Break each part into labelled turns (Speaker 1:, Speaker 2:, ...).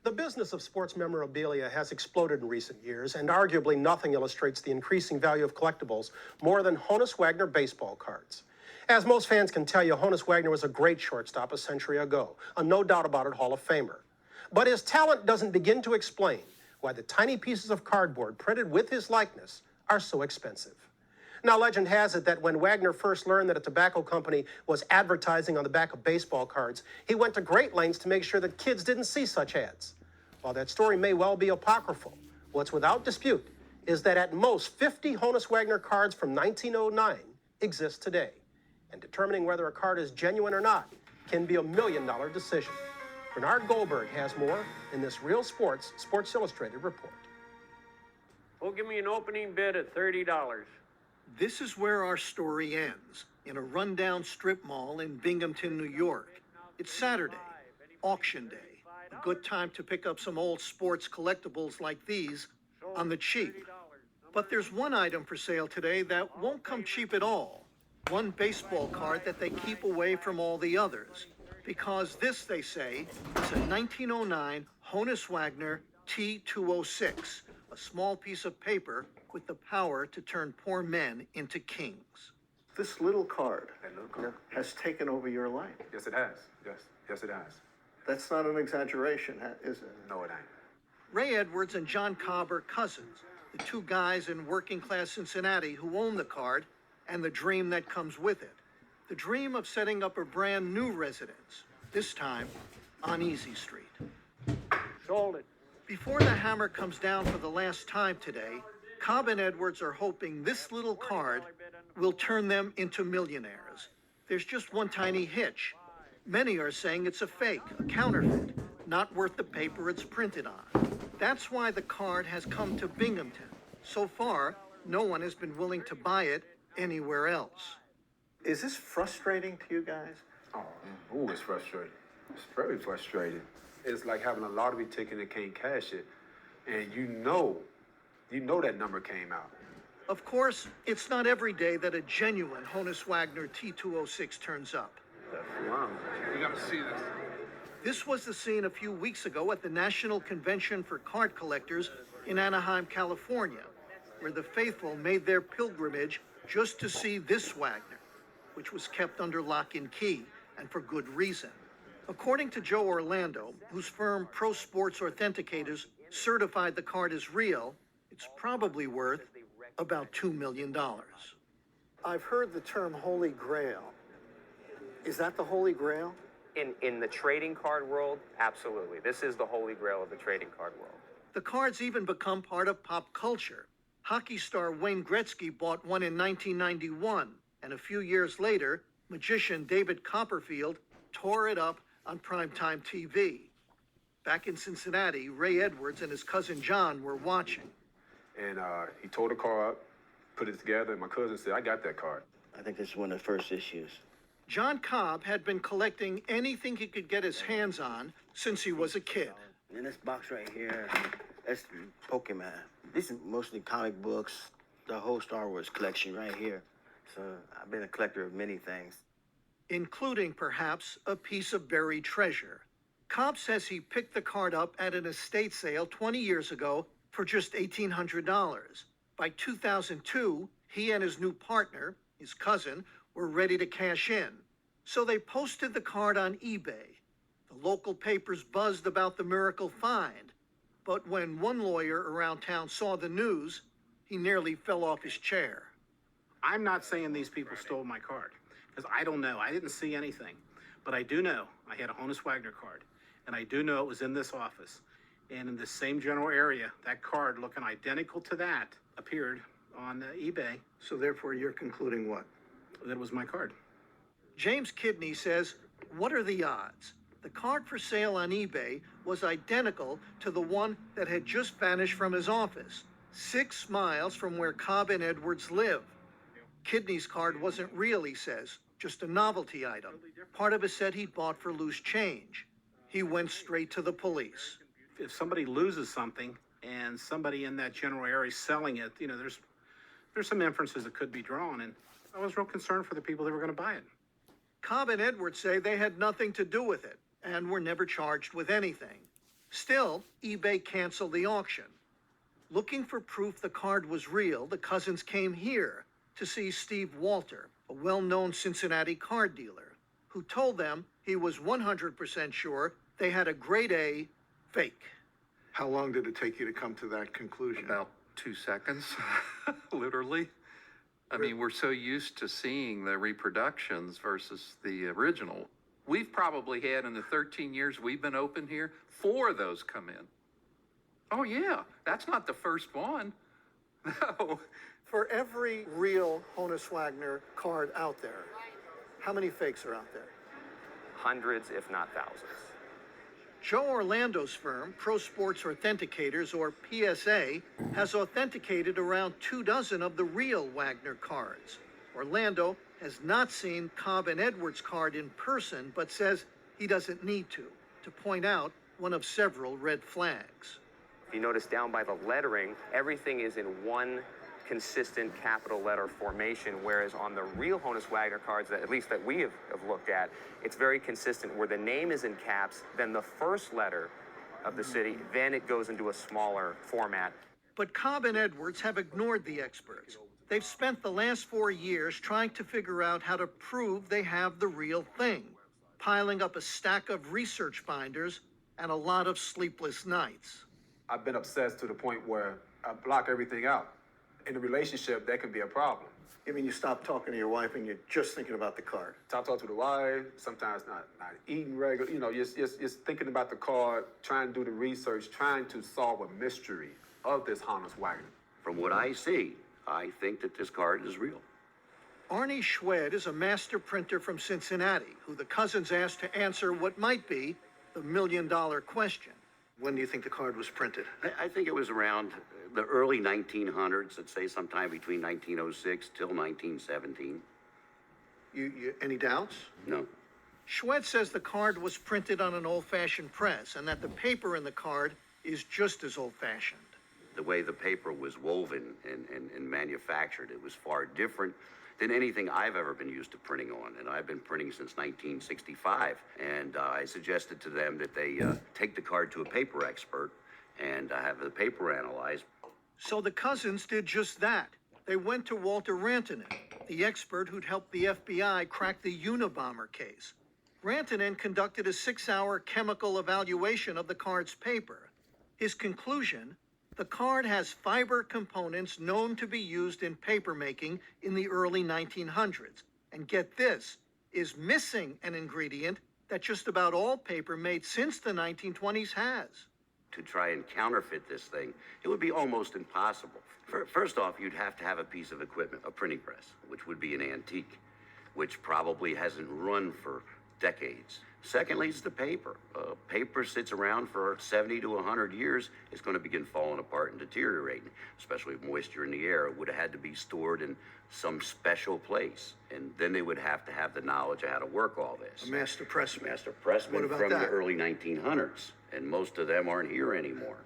Speaker 1: The business of sports memorabilia has exploded in recent years, and arguably nothing illustrates the increasing value of collectibles more than Honus Wagner baseball cards. As most fans can tell you, Honus Wagner was a great shortstop a century ago, a no doubt about it Hall of Famer. But his talent doesn't begin to explain why the tiny pieces of cardboard printed with his likeness are so expensive. Now, legend has it that when Wagner first learned that a tobacco company was advertising on the back of baseball cards, he went to great lengths to make sure that kids didn't see such ads. While that story may well be apocryphal, what's without dispute is that at most 50 Honus Wagner cards from 1909 exist today. And determining whether a card is genuine or not can be $1 million decision. Bernard Goldberg has more in this Real Sports, Sports Illustrated report.
Speaker 2: Well, give me an opening bid at $30.
Speaker 3: This is where our story ends, in a rundown strip mall in Binghamton, New York. It's Saturday, auction day, a good time to pick up some old sports collectibles like these on the cheap. But there's one item for sale today that won't come cheap at all. One baseball card that they keep away from all the others. Because this, they say, is a 1909 Honus Wagner T206, a small piece of paper with the power to turn poor men into kings.
Speaker 4: This little card has taken over your life.
Speaker 5: Yes, it has. Yes, it has.
Speaker 4: That's not an exaggeration, is it?
Speaker 5: No, it ain't.
Speaker 3: Ray Edwards and John Cobb are cousins, the two guys in working-class Cincinnati who own the card and the dream that comes with it. The dream of setting up a brand new residence, this time on Easy Street.
Speaker 2: Sold it.
Speaker 3: Before the hammer comes down for the last time today, Cobb and Edwards are hoping this little card will turn them into millionaires. There's just one tiny hitch. Many are saying it's a fake, a counterfeit, not worth the paper it's printed on. That's why the card has come to Binghamton. So far, no one has been willing to buy it anywhere else.
Speaker 4: Is this frustrating to you guys?
Speaker 5: Oh, it's frustrating. It's very frustrating. It's like having a lottery ticket and can't cash it. And you know that number came out.
Speaker 3: Of course, it's not every day that a genuine Honus Wagner T206 turns up.
Speaker 5: Wow. You gotta see this.
Speaker 3: This was the scene a few weeks ago at the National Convention for Card Collectors in Anaheim, California, where the faithful made their pilgrimage just to see this Wagner, which was kept under lock and key, and for good reason. According to Joe Orlando, whose firm Pro Sports Authenticators certified the card as real, it's probably worth about $2 million.
Speaker 4: I've heard the term Holy Grail. Is that the Holy Grail?
Speaker 6: In the trading card world, absolutely. This is the holy grail of the trading card world.
Speaker 3: The cards even become part of pop culture. Hockey star Wayne Gretzky bought one in 1991, and a few years later, magician David Copperfield tore it up on primetime TV. Back in Cincinnati, Ray Edwards and his cousin John were watching.
Speaker 5: And he tore the car up, put it together, and my cousin said, I got that card.
Speaker 7: I think this is one of the first issues.
Speaker 3: John Cobb had been collecting anything he could get his hands on since he was a kid.
Speaker 7: In this box right here, that's Pokemon. These are mostly comic books, the whole Star Wars collection right here. So I've been a collector of many things.
Speaker 3: Including, perhaps, a piece of buried treasure. Cobb says he picked the card up at an estate sale 20 years ago for just $1,800. By 2002, he and his new partner, his cousin, were ready to cash in. So they posted the card on eBay. The local papers buzzed about the miracle find. But when one lawyer around town saw the news, he nearly fell off his chair.
Speaker 8: I'm not saying these people stole my card, because I don't know. I didn't see anything. But I do know I had a Honus Wagner card, and I do know it was in this office. And in the same general area, that card looking identical to that appeared on eBay.
Speaker 3: So therefore, you're concluding what?
Speaker 8: That was my card.
Speaker 3: James Kidney says, what are the odds? The card for sale on eBay was identical to the one that had just vanished from his office, 6 miles from where Cobb and Edwards live. Kidney's card wasn't real, he says, just a novelty item, part of a set he'd bought for loose change. He went straight to the police.
Speaker 8: If somebody loses something and somebody in that general area is selling it, you know, there's some inferences that could be drawn, and I was real concerned for the people that were going to buy it.
Speaker 3: Cobb and Edwards say they had nothing to do with it and were never charged with anything. Still, eBay canceled the auction. Looking for proof the card was real, the cousins came here to see Steve Wolter, a well-known Cincinnati card dealer, who told them he was 100% sure they had a grade A fake.
Speaker 4: How long did it take you to come to that conclusion?
Speaker 9: About 2 seconds, literally. I mean, we're so used to seeing the reproductions versus the original. We've probably had, in the 13 years we've been open here, 4 of those come in. Oh yeah, that's not the first one. No.
Speaker 4: For every real Honus Wagner card out there, how many fakes are out there?
Speaker 6: Hundreds, if not thousands.
Speaker 3: Joe Orlando's firm, Pro Sports Authenticators, or PSA, has authenticated around 24 of the real Wagner cards. Orlando has not seen Cobb-Edwards' card in person, but says he doesn't need to point out one of several red flags.
Speaker 6: If you notice down by the lettering, everything is in one consistent capital letter formation, whereas on the real Honus Wagner cards, that at least that we have looked at, it's very consistent where the name is in caps, then the first letter of the city, then it goes into a smaller format.
Speaker 3: But Cobb-Edwards have ignored the experts. They've spent the last 4 years trying to figure out how to prove they have the real thing, piling up a stack of research binders and a lot of sleepless nights.
Speaker 5: I've been obsessed to the point where I block everything out. In a relationship, that can be a problem.
Speaker 4: You mean you stop talking to your wife and you're just thinking about the card?
Speaker 5: Talk to the wife, sometimes not eating regular, just thinking about the card, trying to do the research, trying to solve a mystery of this Honus Wagner.
Speaker 10: From what I see, I think that this card is real.
Speaker 3: Arnie Schwed is a master printer from Cincinnati, who the cousins asked to answer what might be the million-dollar question.
Speaker 4: When do you think the card was printed?
Speaker 10: I think it was around the early 1900s, let's say sometime between 1906 till 1917.
Speaker 3: Any doubts?
Speaker 10: No.
Speaker 3: Schwed says the card was printed on an old-fashioned press and that the paper in the card is just as old-fashioned.
Speaker 10: The way the paper was woven and manufactured, it was far different than anything I've ever been used to printing on. And I've been printing since 1965. And I suggested to them that they take the card to a paper expert and have the paper analyzed.
Speaker 3: So the cousins did just that. They went to Wolter Rantanen, the expert who'd helped the FBI crack the Unabomber case. Rantanen conducted a 6-hour chemical evaluation of the card's paper. His conclusion: the card has fiber components known to be used in papermaking in the early 1900s. And get this, is missing an ingredient that just about all paper made since the 1920s has.
Speaker 10: To try and counterfeit this thing, it would be almost impossible. First off, you'd have to have a piece of equipment, a printing press, which would be an antique, which probably hasn't run for decades. Secondly, it's the paper. Paper sits around for 70 to 100 years. It's going to begin falling apart and deteriorating, especially with moisture in the air. It would have had to be stored in some special place. And then they would have to have the knowledge of how to work all this.
Speaker 3: A master pressman.
Speaker 10: Master pressman
Speaker 3: What about
Speaker 10: from
Speaker 3: that?
Speaker 10: the early 1900s. And most of them aren't here anymore.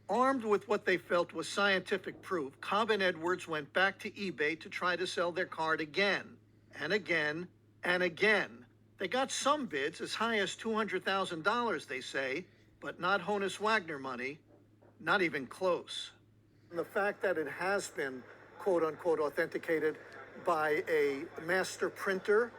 Speaker 3: Armed with what they felt was scientific proof, Cobb-Edwards went back to eBay to try to sell their card again, and again, and again. They got some bids as high as $200,000, they say, but not Honus Wagner money, not even close.
Speaker 4: And the fact that it has been, quote-unquote, authenticated by a master printer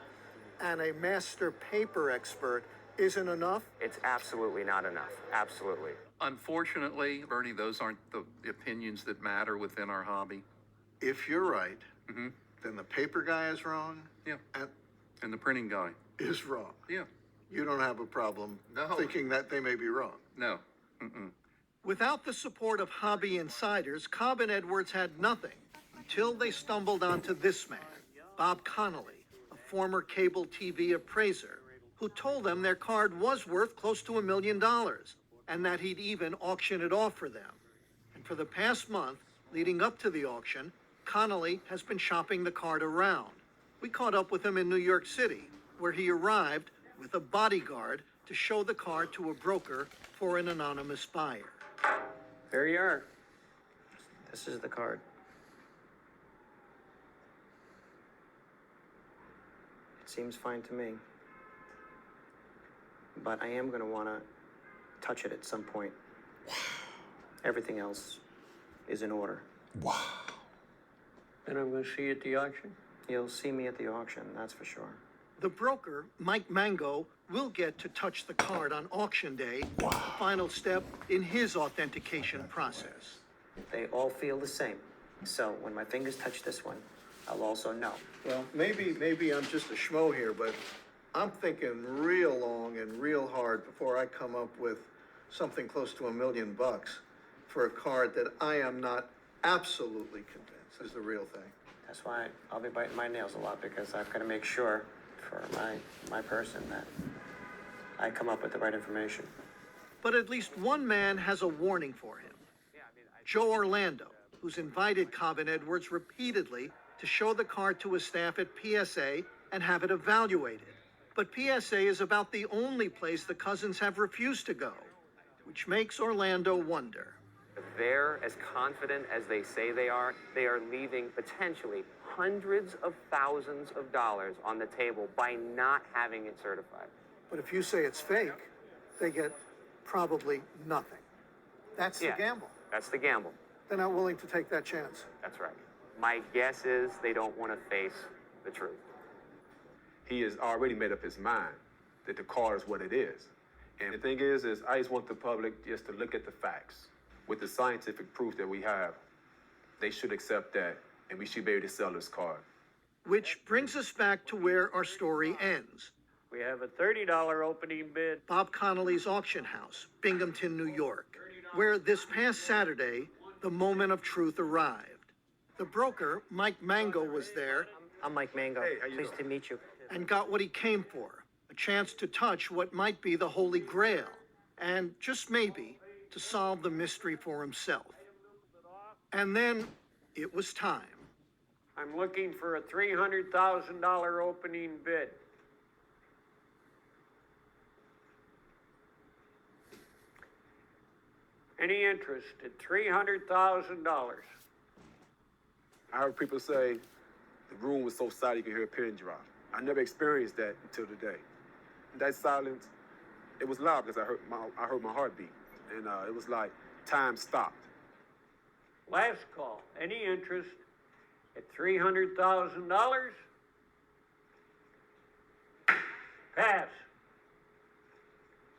Speaker 4: and a master paper expert isn't enough?
Speaker 6: It's absolutely not enough. Absolutely.
Speaker 9: Unfortunately, Bernie, those aren't the opinions that matter within our hobby.
Speaker 4: If you're right, then the paper guy is wrong.
Speaker 9: Yeah.
Speaker 4: And
Speaker 9: And the printing guy.
Speaker 4: is wrong.
Speaker 9: Yeah.
Speaker 4: You don't have a problem
Speaker 9: No.
Speaker 4: thinking that they may be wrong.
Speaker 9: No. Mm-mm.
Speaker 3: Without the support of hobby insiders, Cobb-Edwards had nothing until they stumbled onto this man, Bob Connolly, a former cable TV appraiser, who told them their card was worth close to $1 million and that he'd even auction it off for them. And for the past month, leading up to the auction, Connolly has been shopping the card around. We caught up with him in New York City, where he arrived with a bodyguard to show the card to a broker for an anonymous buyer.
Speaker 2: There you are. This is the card. It seems fine to me. But I am going to want to
Speaker 11: touch it at some point. Everything else is in order.
Speaker 2: And I'm gonna see you at the auction?
Speaker 11: You'll see me at the auction, that's for sure.
Speaker 3: The broker, Mike Mango, will get to touch the card on auction day, the final step in his authentication process.
Speaker 11: They all feel the same. So when my fingers touch this one, I'll also know.
Speaker 4: Well, maybe I'm just a schmo here, but I'm thinking real long and real hard before I come up with something close to $1 million for a card that I am not absolutely convinced is the real thing.
Speaker 11: That's why I'll be biting my nails a lot, because I've got to make sure for my person that I come up with the right information.
Speaker 3: But at least one man has a warning for him. Joe Orlando, who's invited Cobb-Edwards repeatedly to show the card to his staff at PSA and have it evaluated. But PSA is about the only place the cousins have refused to go, which makes Orlando wonder.
Speaker 6: If they're as confident as they say they are leaving potentially hundreds of thousands of dollars on the table by not having it certified.
Speaker 4: But if you say it's fake, they get probably nothing. That's the gamble.
Speaker 6: That's the gamble.
Speaker 4: They're not willing to take that chance.
Speaker 6: That's right. My guess is they don't want to face the truth.
Speaker 5: He has already made up his mind that the card is what it is. And the thing is I just want the public just to look at the facts. With the scientific proof that we have, they should accept that, and we should be able to sell this card.
Speaker 3: Which brings us back to where our story ends.
Speaker 2: We have a $30 opening bid.
Speaker 3: Bob Connolly's auction house, Binghamton, New York, where this past Saturday, the moment of truth arrived. The broker, Mike Mango, was there
Speaker 11: I'm Mike Mango.
Speaker 5: Hey, how you
Speaker 11: Pleased
Speaker 5: doing?
Speaker 11: to meet you.
Speaker 3: and got what he came for, a chance to touch what might be the Holy Grail, and just maybe, to solve the mystery for himself. And then it was time.
Speaker 2: I'm looking for a $300,000 opening bid. Any interest at $300,000?
Speaker 5: I heard people say the room was so silent you could hear a pin drop. I never experienced that until today. That silence, it was loud because I heard my heartbeat. And it was like time stopped.
Speaker 2: Last call. Any interest at $300,000? Pass.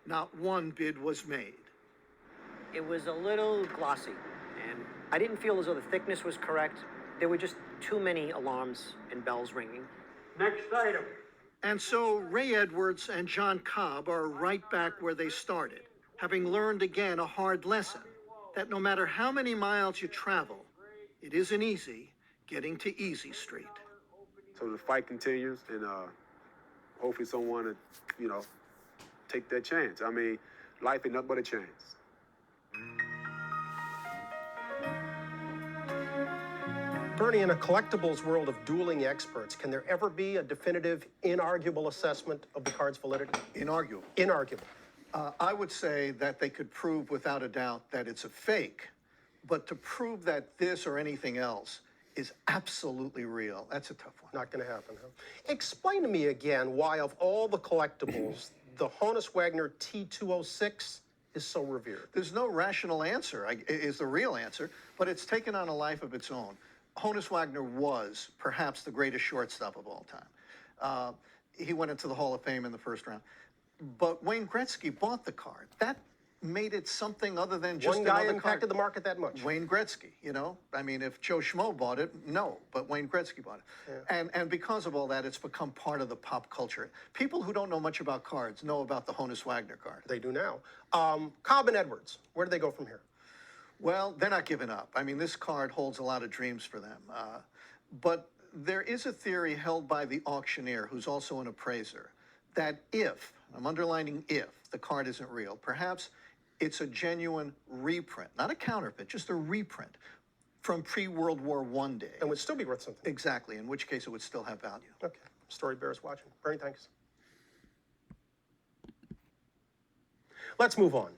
Speaker 3: Not one bid was made.
Speaker 11: It was a little glossy, and I didn't feel as though the thickness was correct. There were just too many alarms and bells ringing.
Speaker 2: Next item.
Speaker 3: And so Ray Edwards and John Cobb are right back where they started, having learned again a hard lesson, that no matter how many miles you travel, it isn't easy getting to Easy Street.
Speaker 5: So the fight continues, and hopefully someone will, take that chance. I mean, life ain't nothing but a chance.
Speaker 1: Bernie, in a collectibles world of dueling experts, can there ever be a definitive, inarguable assessment of the card's validity?
Speaker 4: Inarguable.
Speaker 1: Inarguable.
Speaker 4: I would say that they could prove without a doubt that it's a fake, but to prove that this or anything else is absolutely real, that's a tough one.
Speaker 1: Not going to happen, huh? Explain to me again why, of all the collectibles, the Honus Wagner T206 is so revered.
Speaker 4: There's no rational answer, is the real answer, but it's taken on a life of its own. Honus Wagner was perhaps the greatest shortstop of all time. He went into the Hall of Fame in the first round. But Wayne Gretzky bought the card. That made it something other than just
Speaker 1: One guy
Speaker 4: another
Speaker 1: impacted
Speaker 4: card.
Speaker 1: the market that much.
Speaker 4: Wayne Gretzky, I mean, if Joe Schmo bought it, no, but Wayne Gretzky bought it.
Speaker 1: Yeah.
Speaker 4: And because of all that, it's become part of the pop culture. People who don't know much about cards know about the Honus Wagner card.
Speaker 1: They do now. Cobb-Edwards, where do they go from here?
Speaker 4: Well, they're not giving up. I mean, this card holds a lot of dreams for them. But there is a theory held by the auctioneer, who's also an appraiser, that if, I'm underlining if, the card isn't real, perhaps it's a genuine reprint, not a counterfeit, just a reprint from pre-World War I days.
Speaker 1: And would still be worth something.
Speaker 4: Exactly, in which case it would still have value.
Speaker 1: Okay, story bears watching. Bernie, thanks. Let's move on.